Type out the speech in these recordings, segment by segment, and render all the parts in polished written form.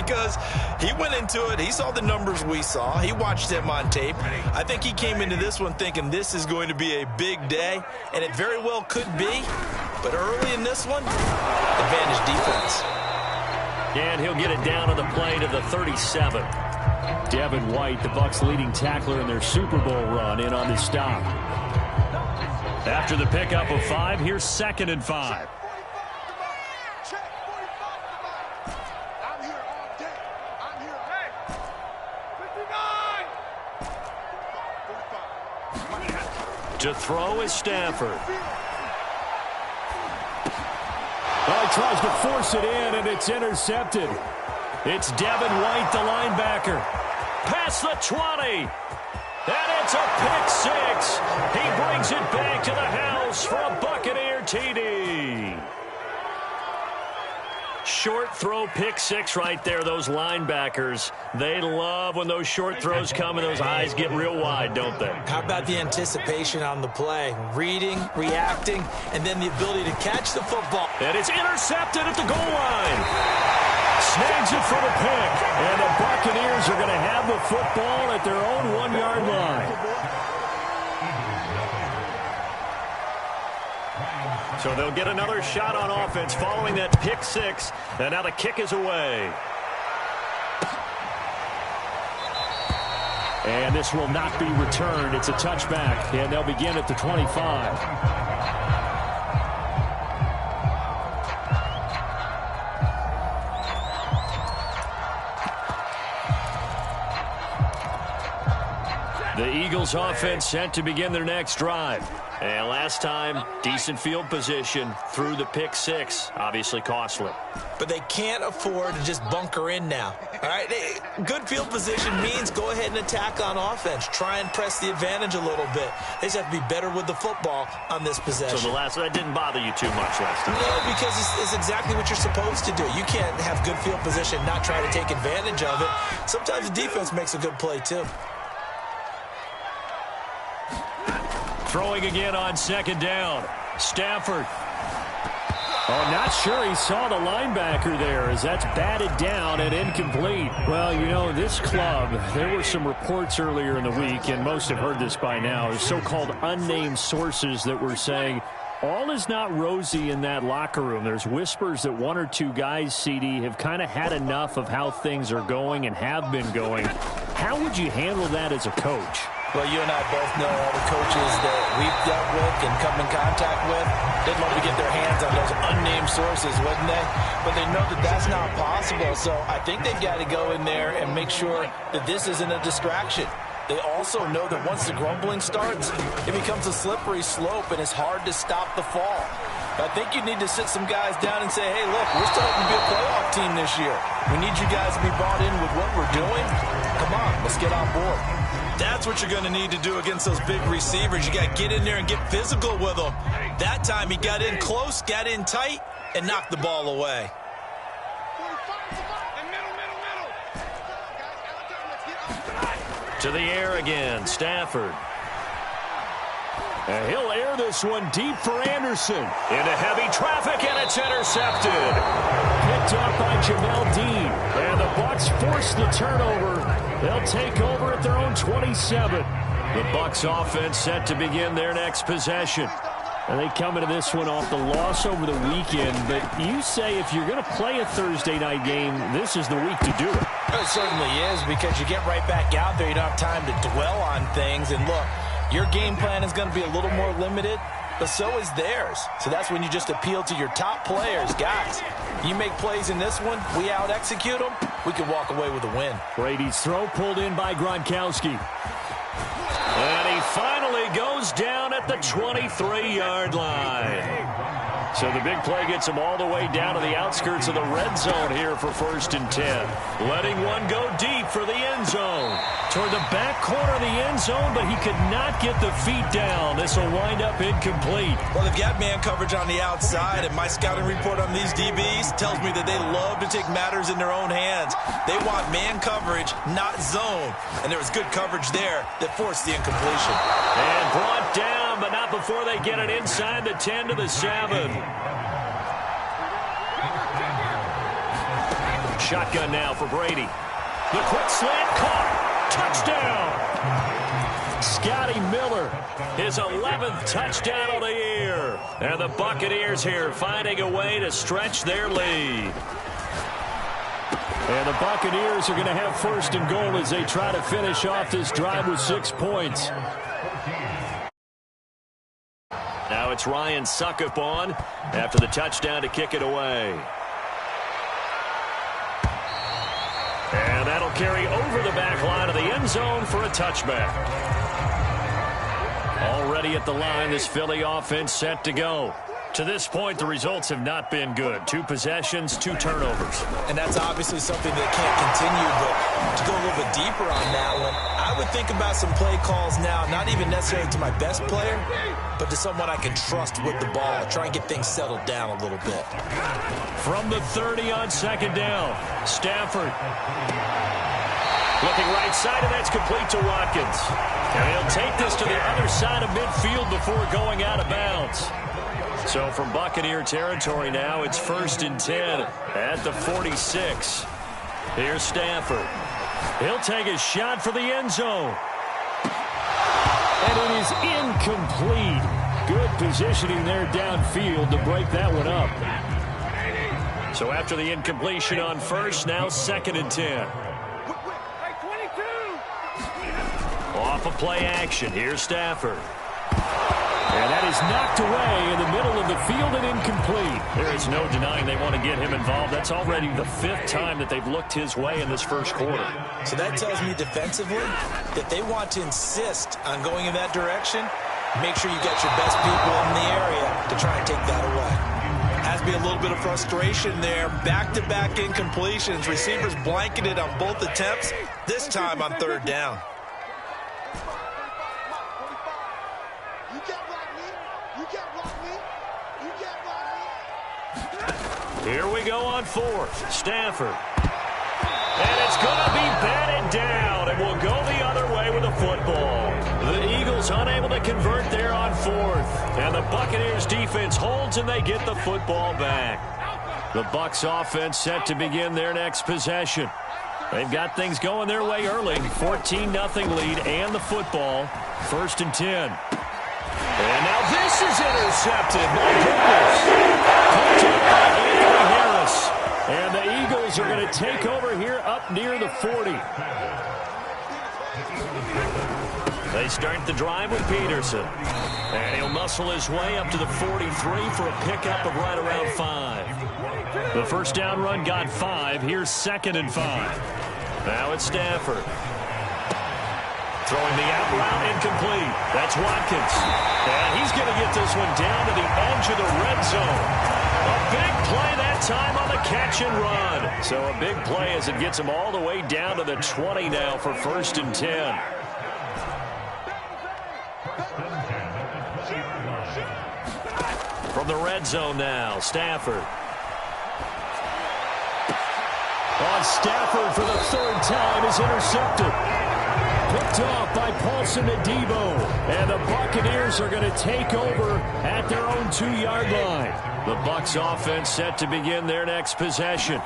because he went into it. He saw the numbers we saw. He watched him on tape. I think he came into this one thinking this is going to be a big day, and it very well could be. But early in this one, advantage defense. And he'll get it down to the play to the 37. Devin White, the Bucs' leading tackler in their Super Bowl run, in on the stop. After the pickup of 5, here's 2nd and 5. To throw is Stafford. Well, he tries to force it in, and it's intercepted. It's Devin White, the linebacker. Past the 20. And it's a pick 6. He brings it back to the house for a Buccaneer TD. Short throw pick 6 right there. Those linebackers, they love when those short throws come and those eyes get real wide, don't they? How about the anticipation on the play? Reading, reacting, and then the ability to catch the football. And it's intercepted at the goal line. Snags it for the pick. And the Buccaneers are going to have the football at their own 1-yard line. So they'll get another shot on offense following that pick 6. And now the kick is away. And this will not be returned. It's a touchback. And they'll begin at the 25. The Eagles offense set to begin their next drive. And last time, decent field position through the pick 6. Obviously costly. But they can't afford to just bunker in now. All right, good field position means go ahead and attack on offense. Try and press the advantage a little bit. They just have to be better with the football on this possession. So that didn't bother you too much last time? No, because it's exactly what you're supposed to do. You can't have good field position and not try to take advantage of it. Sometimes the defense makes a good play, too. Throwing again on 2nd down. Stafford. Oh, not sure he saw the linebacker there as that's batted down and incomplete. Well, you know, this club, there were some reports earlier in the week, and most have heard this by now, so-called unnamed sources that were saying all is not rosy in that locker room. There's whispers that 1 or 2 guys, CD, have kind of had enough of how things are going and have been going. How would you handle that as a coach? Well, you and I both know all the coaches that we've dealt with and come in contact with. They'd love to get their hands on those unnamed sources, wouldn't they? But they know that that's not possible. So I think they've got to go in there and make sure that this isn't a distraction. They also know that once the grumbling starts, it becomes a slippery slope, and it's hard to stop the fall. I think you need to sit some guys down and say, hey, look, we're starting to be a playoff team this year. We need you guys to be bought in with what we're doing. Come on, let's get on board. That's what you're going to need to do against those big receivers. You got to get in there and get physical with them. That time he got in close, got in tight, and knocked the ball away. To the air again, Stafford. And he'll air this one deep for Anderson. Into heavy traffic, and it's intercepted. Picked up by Jamel Dean. And the Bucs force the turnover. They'll take over at their own 27. The Bucs offense set to begin their next possession. And they come into this one off the loss over the weekend. But you say if you're going to play a Thursday night game, this is the week to do it. It certainly is, because you get right back out there. You don't have time to dwell on things. And look, your game plan is going to be a little more limited, but so is theirs. So that's when you just appeal to your top players. Guys, you make plays in this one, we out-execute them, we can walk away with a win. Brady's throw pulled in by Gronkowski. And he finally goes down at the 23-yard line. So the big play gets him all the way down to the outskirts of the red zone here for 1st and 10. Letting one go deep for the end zone. Toward the back corner of the end zone, but he could not get the feet down. This will wind up incomplete. Well, they've got man coverage on the outside, and my scouting report on these DBs tells me that they love to take matters in their own hands. They want man coverage, not zone. And there was good coverage there that forced the incompletion. And brought down, but not before they get it inside the 10 to the 7. shotgun now for Brady. The quick slant caught. Touchdown. Scotty Miller, his 11th touchdown of the year. And the Buccaneers here finding a way to stretch their lead. And the Buccaneers are going to have first and goal as they try to finish off this drive with 6 points. Now it's Ryan Suckup on after the touchdown to kick it away. And that'll carry over the back line of the end zone for a touchback. Already at the line, this Philly offense set to go. To this point, the results have not been good. 2 possessions, 2 turnovers. And that's obviously something that can't continue, but to go a little bit deeper on that one, I would think about some play calls now, not even necessarily to my best player, but to someone I can trust with the ball. Try and get things settled down a little bit. From the 30 on second down, Stafford. Looking right side, and that's complete to Watkins. And he'll take this to the other side of midfield before going out of bounds. So from Buccaneer territory now, it's 1st and 10 at the 46. Here's Stafford. He'll take a shot for the end zone. And it is incomplete. Good positioning there downfield to break that one up. So after the incompletion on first, now 2nd and 10. Off of play action, here's Stafford. And that is knocked away in the middle of the field and incomplete. There is no denying they want to get him involved. That's already the 5th time that they've looked his way in this first quarter. So that tells me defensively that they want to insist on going in that direction. Make sure you got your best people in the area to try and take that away. Has to be a little bit of frustration there. Back-to-back incompletions. Receivers blanketed on both attempts, this time on 3rd down. Here we go on 4th. Stafford. And it's going to be batted down, and we'll go the other way with the football. The Eagles unable to convert there on 4th. And the Buccaneers defense holds, and they get the football back. The Bucs offense set to begin their next possession. They've got things going their way early. 14-0 lead and the football. 1st and 10. And now this is intercepted. My goodness. Picked up by Anthony Harris. And the Eagles are going to take over here up near the 40. They start the drive with Peterson. And he'll muscle his way up to the 43 for a pickup of right around 5. The first down run got 5. Here's 2nd and 5. Now it's Stafford. Throwing the out route incomplete. That's Watkins. And he's going to get this one down to the edge of the red zone. A big play that time on the catch and run. So a big play as it gets him all the way down to the 20 now for 1st and 10. From the red zone now, Stafford. On Stafford for the 3rd time is intercepted. Picked off by Paulson Adebo. And the Buccaneers are going to take over at their own 2-yard line. The Bucs offense set to begin their next possession.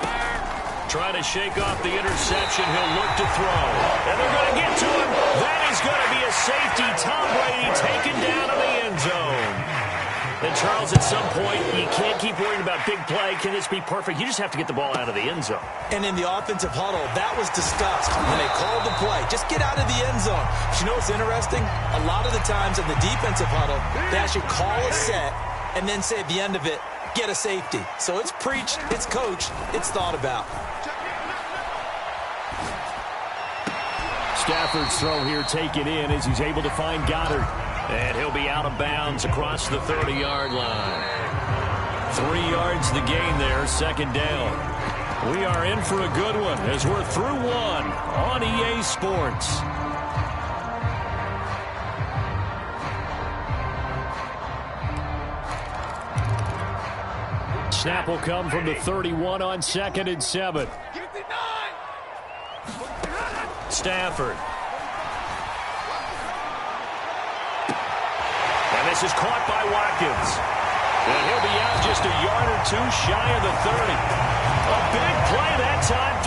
Trying to shake off the interception. He'll look to throw. And they're going to get to him. That is going to be a safety. Tom Brady taken down in the end zone. And Charles, at some point, you can't keep worrying about big play. Can this be perfect? You just have to get the ball out of the end zone. And in the offensive huddle, that was discussed when they called the play. Just get out of the end zone. But you know what's interesting? A lot of the times in the defensive huddle, they actually call a set and then say at the end of it, get a safety. So it's preached, it's coached, it's thought about. Stafford's throw here taken in as he's able to find Goddard. And he'll be out of bounds across the 30-yard line. 3 yards the gain there, 2nd down. We are in for a good one as we're through 1 on EA Sports. Snap will come from the 31 on 2nd and 7. Stafford. And this is caught by Watkins. And he'll be out just a yard or 2 shy of the 30. A big play that time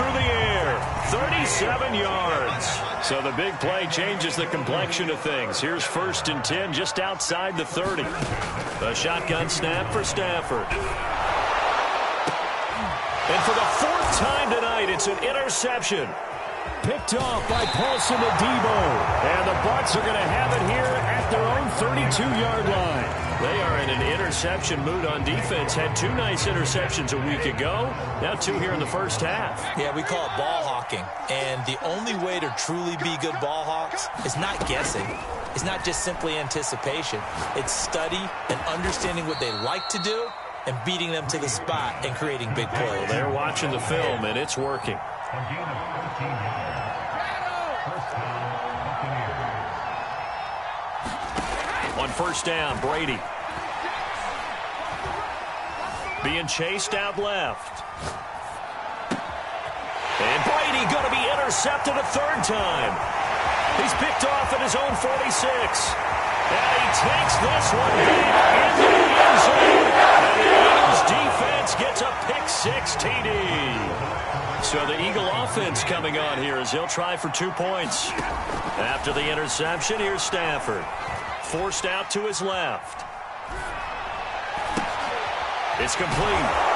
7 yards. So the big play changes the complexion of things. Here's 1st and 10 just outside the 30. A shotgun snap for Stafford. And for the 4th time tonight, it's an interception. Picked off by Paulson Adebo. And the Bucs are going to have it here at their own 32-yard line. They are in an interception mood on defense. Had 2 nice interceptions a week ago. Now 2 here in the first half. Yeah, we call it ball hawking. And the only way to truly be good ball hawks is not guessing. It's not just simply anticipation. It's study and understanding what they like to do and beating them to the spot and creating big plays. Well, they're watching the film, and it's working. On 1st down, Brady. Being chased out left. And Brady going to be intercepted a 3rd time. He's picked off at his own 46. And he takes this one back into the end zone. And the Eagles defense gets a pick-6 TD. So the Eagle offense coming on here as they'll try for 2 points. After the interception, here's Stafford. Forced out to his left. It's complete.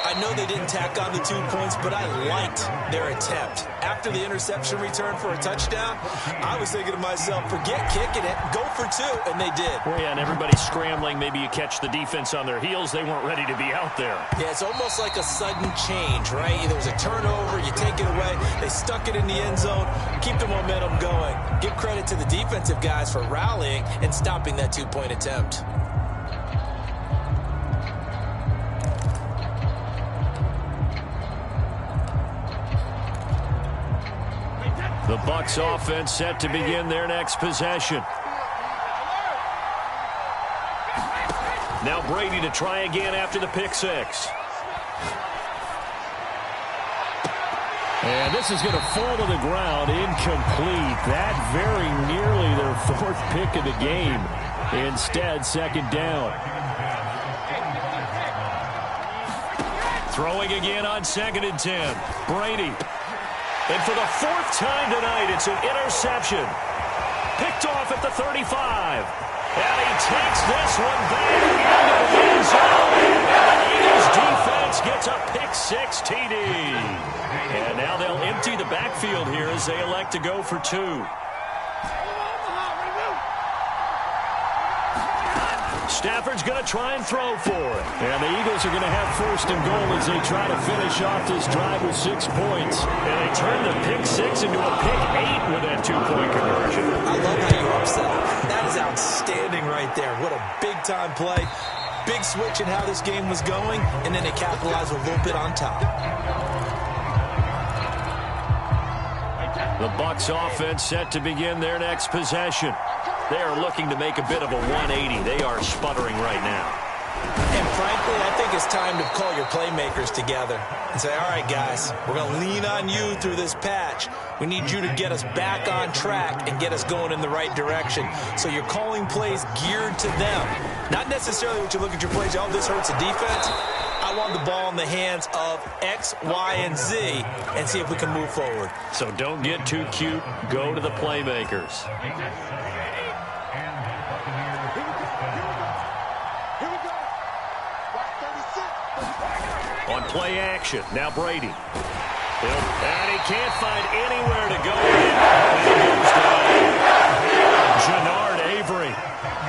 I know they didn't tack on the 2 points, but I liked their attempt. After the interception return for a touchdown, I was thinking to myself, forget kicking it, go for 2, and they did. Well, yeah, and everybody's scrambling. Maybe you catch the defense on their heels. They weren't ready to be out there. Yeah, it's almost like a sudden change, right? There was a turnover, you take it away, they stuck it in the end zone, keep the momentum going. Give credit to the defensive guys for rallying and stopping that 2-point attempt. The Bucs offense set to begin their next possession. Now Brady to try again after the pick-6. And this is going to fall to the ground, incomplete. That very nearly their 4th pick of the game. Instead, 2nd down. Throwing again on 2nd and 10. Brady. And for the 4th time tonight, it's an interception. Picked off at the 35. And he takes this one back into the end zone. And the Eagles defense gets a pick-6 TD. And now they'll empty the backfield here as they elect to go for 2. Stafford's going to try and throw for it. And the Eagles are going to have 1st and goal as they try to finish off this drive with 6 points. And they turn the pick-6 into a pick-8 with that 2-point conversion. I love how you upset. That is outstanding right there. What a big-time play. Big switch in how this game was going, and then they capitalized a little bit on top. The Bucs offense set to begin their next possession. They are looking to make a bit of a 180. They are sputtering right now. And frankly, I think it's time to call your playmakers together and say, all right, guys, we're going to lean on you through this patch. We need you to get us back on track and get us going in the right direction. So you're calling plays geared to them. Not necessarily what you look at your plays, oh, this hurts the defense. I want the ball in the hands of X, Y, and Z and see if we can move forward. So don't get too cute. Go to the playmakers. On play action, now Brady. And he can't find anywhere to go. Jannard Avery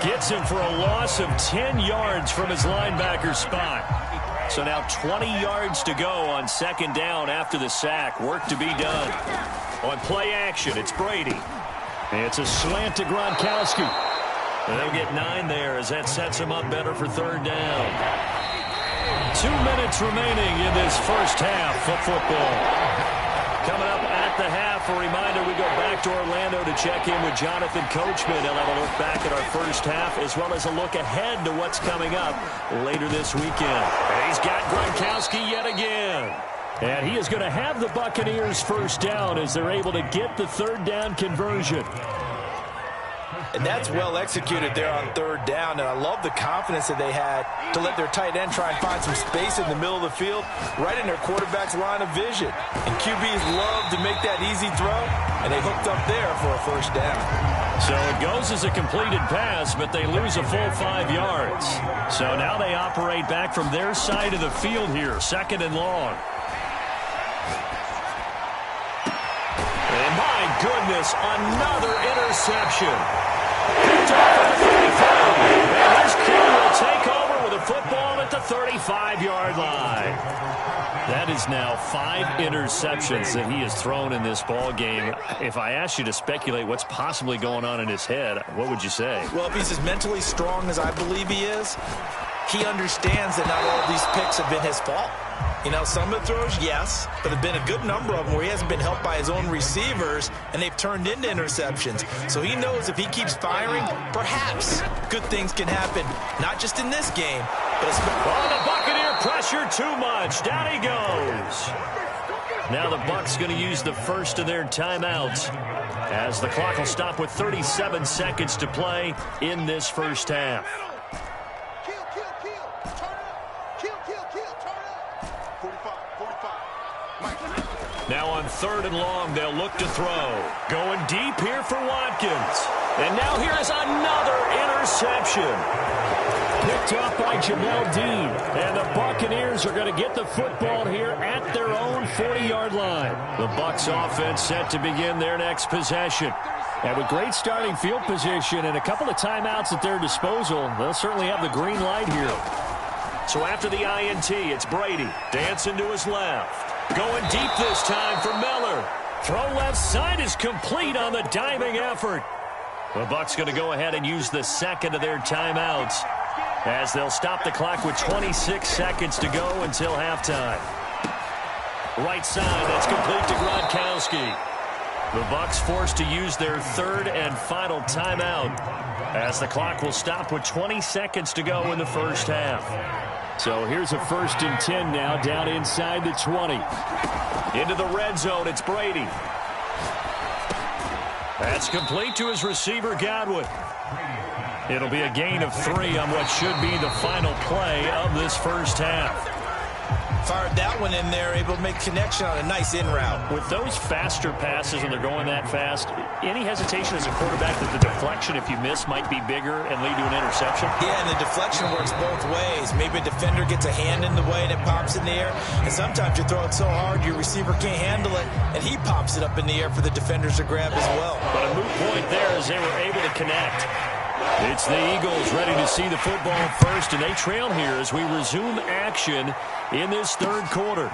gets him for a loss of 10 yards from his linebacker spot. So now 20 yards to go on 2nd down after the sack. Work to be done. On play action, it's Brady. It's a slant to Gronkowski. And they'll get 9 there as that sets him up better for 3rd down. 2 minutes remaining in this first half of football. Coming up at the half, a reminder, we go back to Orlando to check in with Jonathan Coachman. He'll have a look back at our first half as well as a look ahead to what's coming up later this weekend. And he's got Gronkowski yet again. And he is going to have the Buccaneers 1st down as they're able to get the 3rd down conversion. And that's well executed there on third down. And I love the confidence that they had to let their tight end try and find some space in the middle of the field, right in their quarterback's line of vision. And QBs love to make that easy throw, and they hooked up there for a first down. So it goes as a completed pass, but they lose a full 5 yards. So now they operate back from their side of the field here, second and long. And my goodness, another interception. Picked off at the 35. And this crew will take over with a football at the 35-yard line. That is now 5 interceptions that he has thrown in this ball game. If I asked you to speculate what's possibly going on in his head, what would you say? Well, if he's as mentally strong as I believe he is, he understands that not all of these picks have been his fault. You know, some of the throws, yes, but there have been a good number of them where he hasn't been helped by his own receivers, and they've turned into interceptions. So he knows if he keeps firing, perhaps good things can happen, not just in this game, but especially. Oh, the Buccaneer pressure too much. Down he goes. Now the Bucs going to use the first of their timeouts as the clock will stop with 37 seconds to play in this first half. Now on third and long, they'll look to throw. Going deep here for Watkins. And now here is another interception. Picked off by Jamel Dean. And the Buccaneers are going to get the football here at their own 40-yard line. The Bucs offense set to begin their next possession. And with great starting field position and a couple of timeouts at their disposal, they'll certainly have the green light here. So after the INT, it's Brady dancing to his left. Going deep this time for Miller. Throw left side is complete on the diving effort. The Bucs going to go ahead and use the second of their timeouts as they'll stop the clock with 26 seconds to go until halftime. Right side, that's complete to Gronkowski. The Bucs forced to use their third and final timeout as the clock will stop with 20 seconds to go in the first half. So here's a 1st and 10 now, down inside the 20. Into the red zone, it's Brady. That's complete to his receiver, Godwin. It'll be a gain of 3 on what should be the final play of this first half. Fired that one in there, able to make connection on a nice in route. With those faster passes and they're going that fast, any hesitation as a quarterback that the deflection, if you miss, might be bigger and lead to an interception? Yeah, and the deflection works both ways. Maybe a defender gets a hand in the way and it pops in the air, and sometimes you throw it so hard your receiver can't handle it, and he pops it up in the air for the defenders to grab as well. But a moot point there as they were able to connect. It's the Eagles ready to see the football first, and they trail here as we resume action in this third quarter.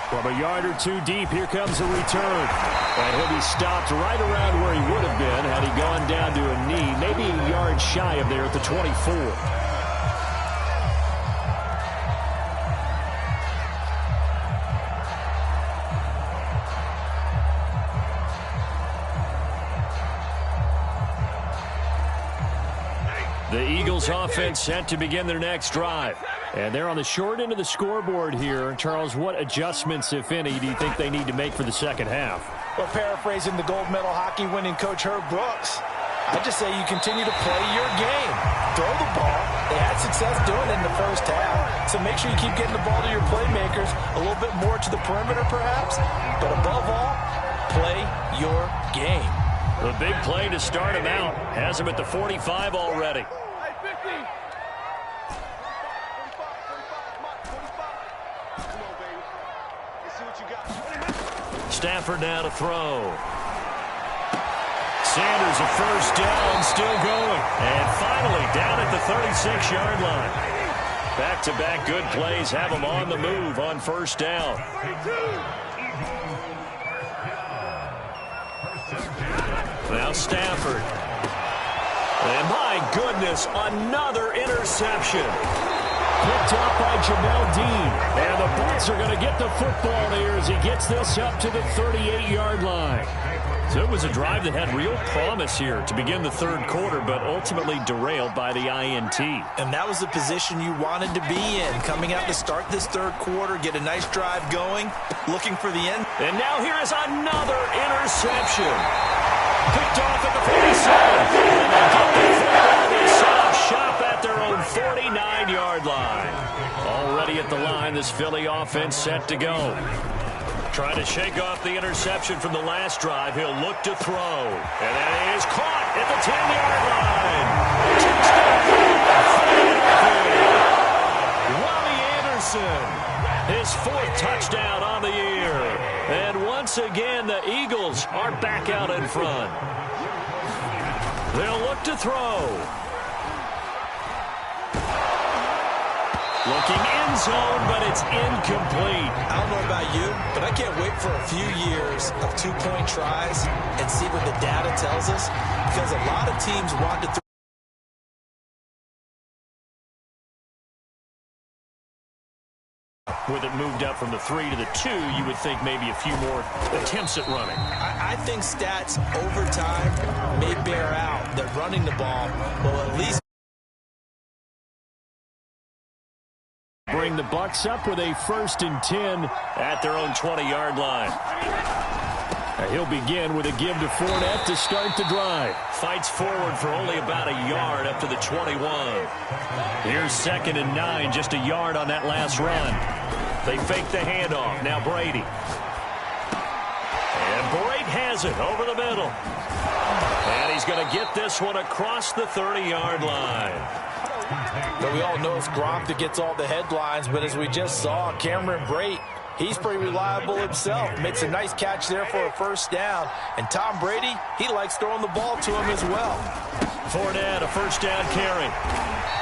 From a yard or two deep, here comes a return. And he'll be stopped right around where he would have been had he gone down to a knee, maybe a yard shy of there at the 24. The Eagles offense set to begin their next drive. And they're on the short end of the scoreboard here. Charles, what adjustments, if any, do you think they need to make for the second half? Well, paraphrasing the gold medal hockey winning coach Herb Brooks, I just say you continue to play your game. Throw the ball. They had success doing it in the first half. So make sure you keep getting the ball to your playmakers, a little bit more to the perimeter perhaps. But above all, play your game. The big play to start him out has him at the 45 already. Stafford now to throw. Sanders a first down, still going. And finally down at the 36-yard line. Back-to-back good plays have him on the move on first down. Now Stafford. And my goodness, another interception. Picked off by Jamel Dean. And the Bucs are going to get the football here as he gets this up to the 38-yard line. So it was a drive that had real promise here to begin the third quarter, but ultimately derailed by the INT. And that was the position you wanted to be in. Coming out to start this third quarter, get a nice drive going, looking for the end. And now here is another interception. Picked off at the 47. And they get the football. They set up shop at their own 49-yard line. Already at the line, this Philly offense set to go. Trying to shake off the interception from the last drive. He'll look to throw. And that is caught at the 10-yard line. Touchdown. Robbie Anderson. His 4th touchdown on the year. And once again, the Eagles are back out in front. They'll look to throw. Looking end zone, but it's incomplete. I don't know about you, but I can't wait for a few years of 2-point tries and see what the data tells us, because a lot of teams want to With it moved up from the 3 to the 2, you would think maybe a few more attempts at running. I think stats over time may bear out that running the ball will at least bring the Bucs up with a 1st and 10 at their own 20-yard line. He'll begin with a give to Fournette to start the drive. Fights forward for only about a yard up to the 21. Here's 2nd and 9, just a yard on that last run. They fake the handoff. Now Brady. And Brady has it over the middle. And he's going to get this one across the 30-yard line. But we all know it's Gronk that gets all the headlines, but as we just saw, Cameron Brate, he's pretty reliable himself. Makes a nice catch there for a 1st down. And Tom Brady, he likes throwing the ball to him as well. Fournette, a 1st down carry.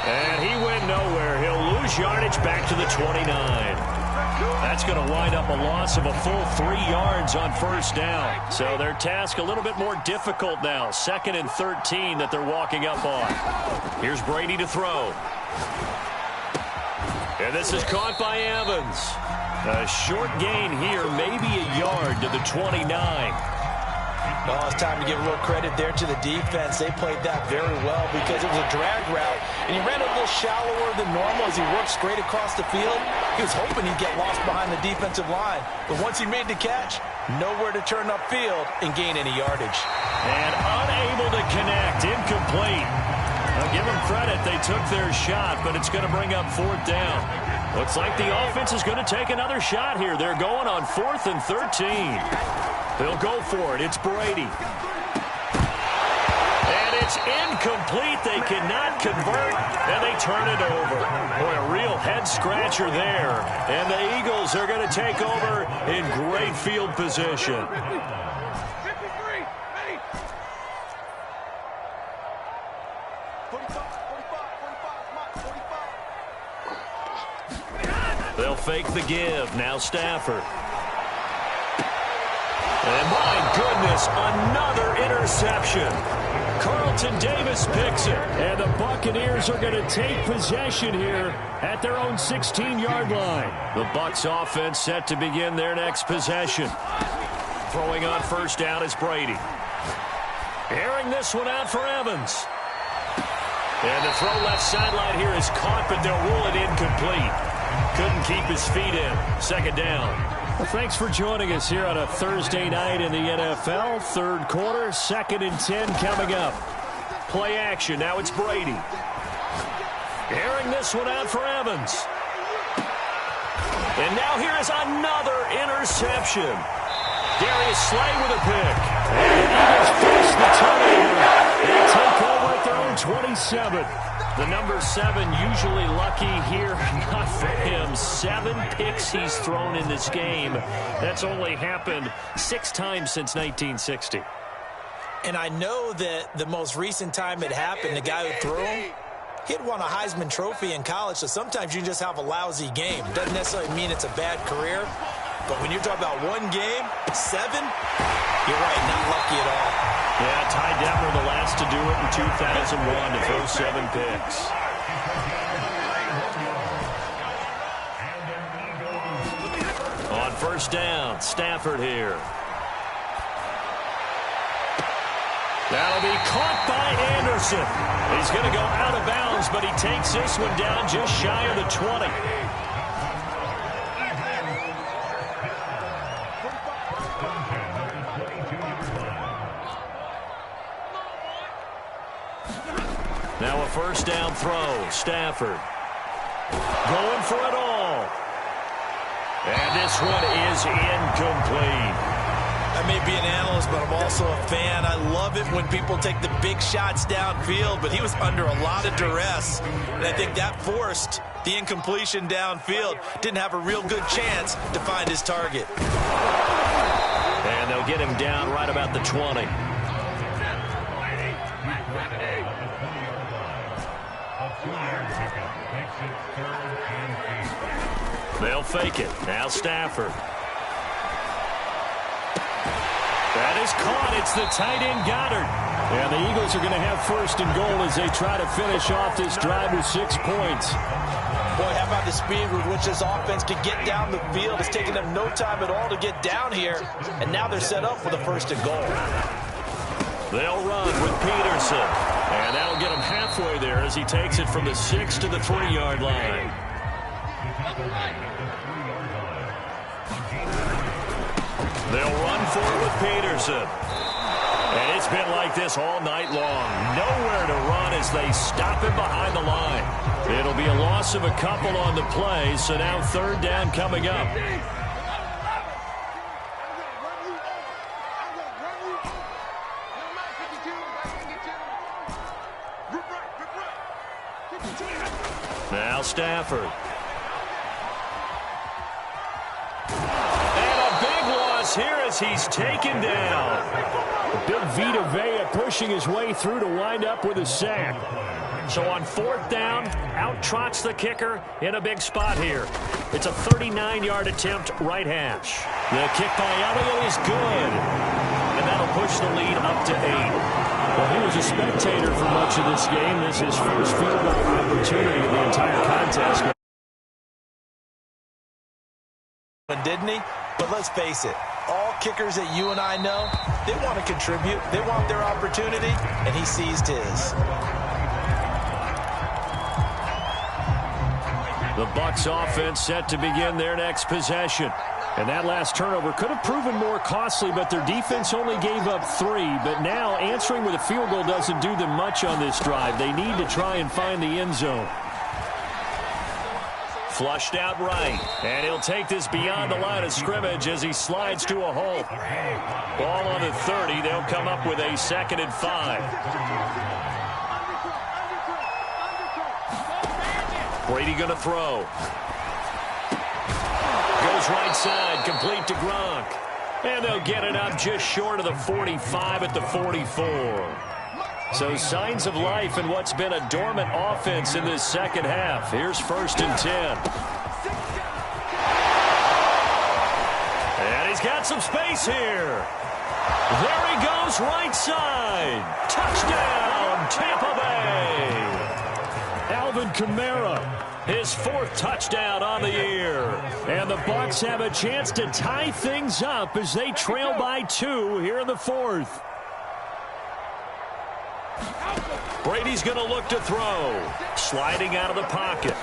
And he went nowhere. He'll lose yardage back to the 29. That's going to wind up a loss of a full 3 yards on 1st down. So their task a little bit more difficult now. 2nd and 13 that they're walking up on. Here's Brady to throw. And this is caught by Evans. A short gain here, maybe a yard to the 29. Well, it's time to give a little credit there to the defense. They played that very well because it was a drag route, and he ran a little shallower than normal as he worked straight across the field. He was hoping he'd get lost behind the defensive line, but once he made the catch, nowhere to turn upfield and gain any yardage. And unable to connect, incomplete. I'll give them credit. They took their shot, but it's going to bring up 4th down. Looks like the offense is going to take another shot here. They're going on 4th and 13. They'll go for it. It's Brady. And it's incomplete. They cannot convert, and they turn it over. Boy, a real head-scratcher there. And the Eagles are going to take over in great field position. They'll fake the give. Now Stafford. And my goodness, another interception. Carlton Davis picks it. And the Buccaneers are going to take possession here at their own 16-yard line. The Bucs offense set to begin their next possession. Throwing on 1st down is Brady. Airing this one out for Evans. And the throw left sideline here is caught, but they'll rule it incomplete. Couldn't keep his feet in. 2nd down. Well, thanks for joining us here on a Thursday night in the NFL. 3rd quarter, 2nd and 10 coming up. Play action. Now it's Brady. Airing this one out for Evans. And now here is another interception. Darius Slay with a pick. And the Eagles force the turnover. They take over at their own 27. The number 7 usually lucky here. Not for him. 7 picks he's thrown in this game. That's only happened 6 times since 1960. And I know that the most recent time it happened, the guy who threw him, he'd won a Heisman Trophy in college, so sometimes you just have a lousy game. Doesn't necessarily mean it's a bad career, but when you're talking about 1 game, 7, you're right, not lucky at all. Yeah, Ty Detmer, the last to do it in 2001 to throw 7 picks. On 1st down, Stafford here. That'll be caught by Anderson. He's going to go out of bounds, but he takes this one down just shy of the 20. Now a first down throw. Stafford going for it all. And this one is incomplete. I may be an analyst, but I'm also a fan. I love it when people take the big shots downfield, but he was under a lot of duress, and I think that forced the incompletion downfield. Didn't have a real good chance to find his target. And they'll get him down right about the 20. They'll fake it. Now Stafford. That is caught. It's the tight end Goddard. And the Eagles are going to have first and goal as they try to finish off this drive with 6 points. Boy, how about the speed with which this offense can get down the field? It's taking them no time at all to get down here. And now they're set up for the first and goal. They'll run with Peterson. And that'll get him halfway there as he takes it from the 6 to the 3-yard line. They'll run for it with Peterson. And it's been like this all night long. Nowhere to run as they stop him behind the line. It'll be a loss of a couple on the play, so now third down coming up. Now Stafford. Here as he's taken down. Big Vita Vea pushing his way through to wind up with a sack. So on fourth down, out trots the kicker in a big spot here. It's a 39-yard attempt, right hash. The kick by Elliott is good. And that'll push the lead up to 8. Well, he was a spectator for much of this game. This is his first field goal opportunity of the entire contest. Didn't he? But let's face it, all kickers that you and I know, they want to contribute. They want their opportunity, and he seized his. The Bucs offense set to begin their next possession. And that last turnover could have proven more costly, but their defense only gave up 3. But now answering with a field goal doesn't do them much on this drive. They need to try and find the end zone. Flushed out right, and he'll take this beyond the line of scrimmage as he slides to a halt. Ball on the 30. They'll come up with a 2nd and 5. Brady going to throw. Goes right side, complete to Gronk. And they'll get it up just short of the 45 at the 44. So signs of life in what's been a dormant offense in this second half. Here's 1st and 10. And he's got some space here. There he goes, right side. Touchdown, Tampa Bay. Alvin Kamara, his 4th touchdown on the year. And the Bucs have a chance to tie things up as they trail by 2 here in the 4th. Brady's going to look to throw. Sliding out of the pocket.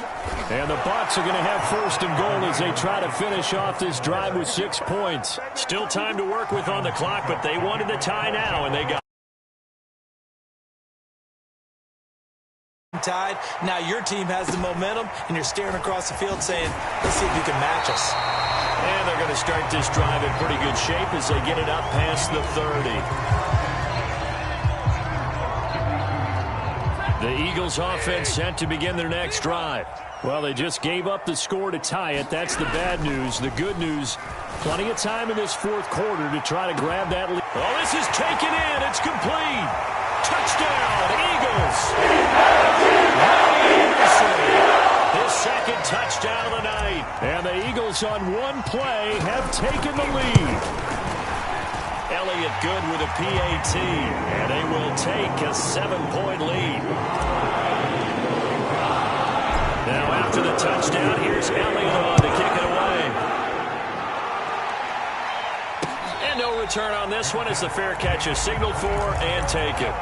And the Bucs are going to have 1st and goal as they try to finish off this drive with 6 points. Still time to work with on the clock, but they wanted the tie now, and they got tied. Now your team has the momentum, and you're staring across the field saying, let's see if you can match us. And they're going to start this drive in pretty good shape as they get it up past the 30. The Eagles offense set to begin their next drive. Well, they just gave up the score to tie it. That's the bad news. The good news, plenty of time in this 4th quarter to try to grab that lead. Oh, this is taken in. It's complete. Touchdown, Eagles. His 2nd touchdown of the night. And the Eagles on one play have taken the lead. Elliott good with a PAT, and they will take a 7-point lead. Now after the touchdown, here's Elliott on to kick it away. And no return on this one as the fair catch is signaled for and taken.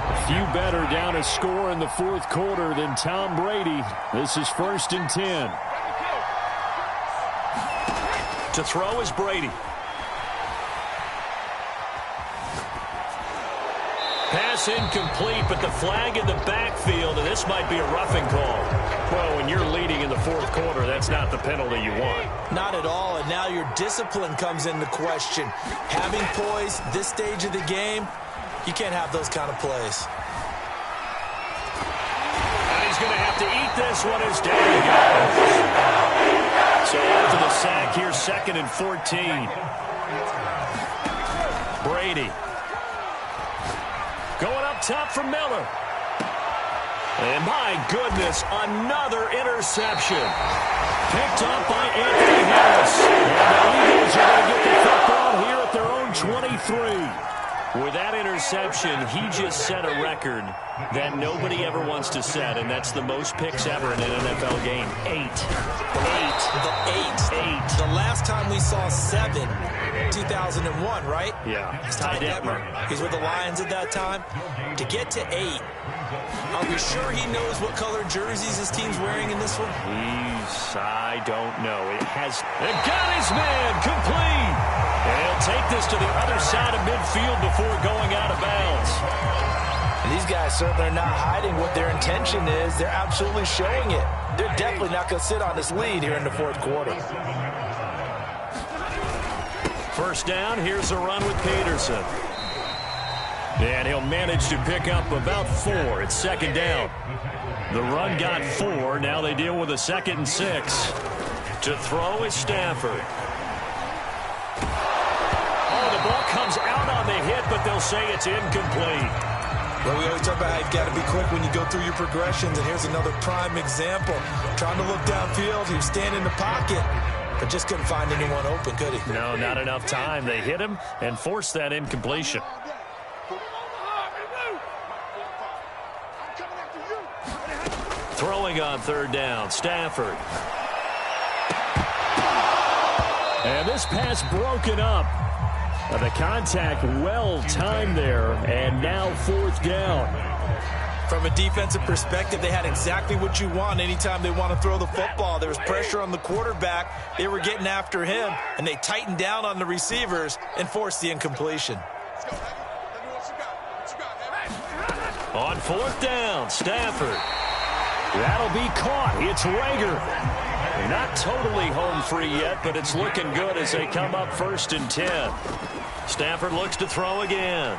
A few better down a score in the 4th quarter than Tom Brady. This is 1st and 10. To throw is Brady. Pass incomplete, but the flag in the backfield, and this might be a roughing call. Well, when you're leading in the fourth quarter, that's not the penalty you want. Not at all, and now your discipline comes into question. Having poise this stage of the game, you can't have those kind of plays. And he's going to have to eat this one as down he goes. So after the sack, here's 2nd and 14. Brady. Going up top for Miller. And my goodness, another interception. Picked up by Anthony Harris. And the Eagles are going to get the football here at their own 23. With that interception, he just set a record that nobody ever wants to set, and that's the most picks ever in an NFL game. 8. The last time we saw 7, 2001, right? Yeah. Ty Detmer. He's with the Lions at that time. To get to 8, are we sure he knows what color jerseys his team's wearing in this one? I don't know. It got his man complete. And he'll take this to the other side of midfield before going out of bounds. And these guys certainly are not hiding what their intention is. They're absolutely showing it. They're definitely not going to sit on this lead here in the fourth quarter. First down, here's a run with Peterson. And he'll manage to pick up about 4. It's 2nd down. The run got 4. Now they deal with a 2nd and 6. To throw is Stafford. Oh, the ball comes out on the hit, but they'll say it's incomplete. Well, we always talk about how you've got to be quick when you go through your progressions, and here's another prime example. Trying to look downfield, he was standing in the pocket, but just couldn't find anyone open, could he? No, not enough time. They hit him and forced that incompletion. Throwing on 3rd down, Stafford. And this pass broken up. The contact well timed there, and now 4th down. From a defensive perspective, they had exactly what you want anytime they want to throw the football. There was pressure on the quarterback. They were getting after him, and they tightened down on the receivers and forced the incompletion. On 4th down, Stafford. That'll be caught. It's Rager. Not totally home free yet, but it's looking good as they come up 1st and 10. Stafford looks to throw again.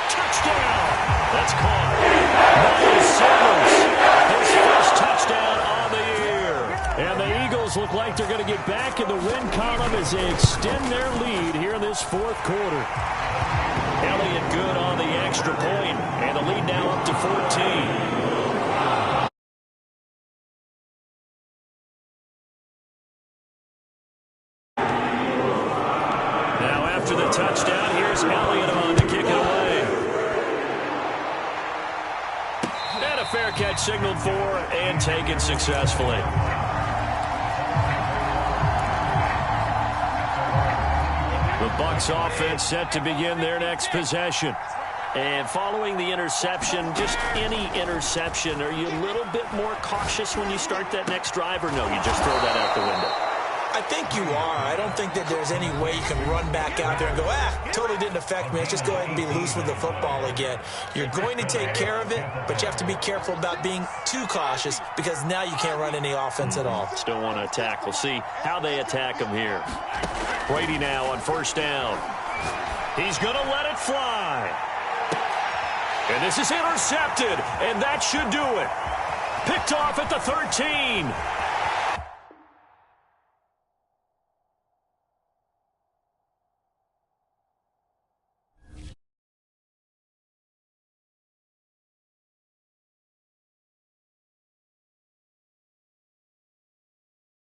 Touchdown! That's caught. Miles Sanders, his first touchdown on the year. And the Eagles look like they're going to get back in the win column as they extend their lead here in this 4th quarter. Elliott good on the extra point, and the lead now up to 14. After the touchdown, here's Elliott on to kick it away. And a fair catch signaled for and taken successfully. The Bucs offense set to begin their next possession. And following the interception, just any interception, are you a little bit more cautious when you start that next drive, or no, you just throw that out the window? I think you are. I don't think that there's any way you can run back out there and go, totally didn't affect me. Let's just go ahead and be loose with the football again. You're going to take care of it, but you have to be careful about being too cautious because now you can't run any offense at all. Still want to attack. We'll see how they attack him here. Brady now on 1st down. He's going to let it fly. And this is intercepted, and that should do it. Picked off at the 13.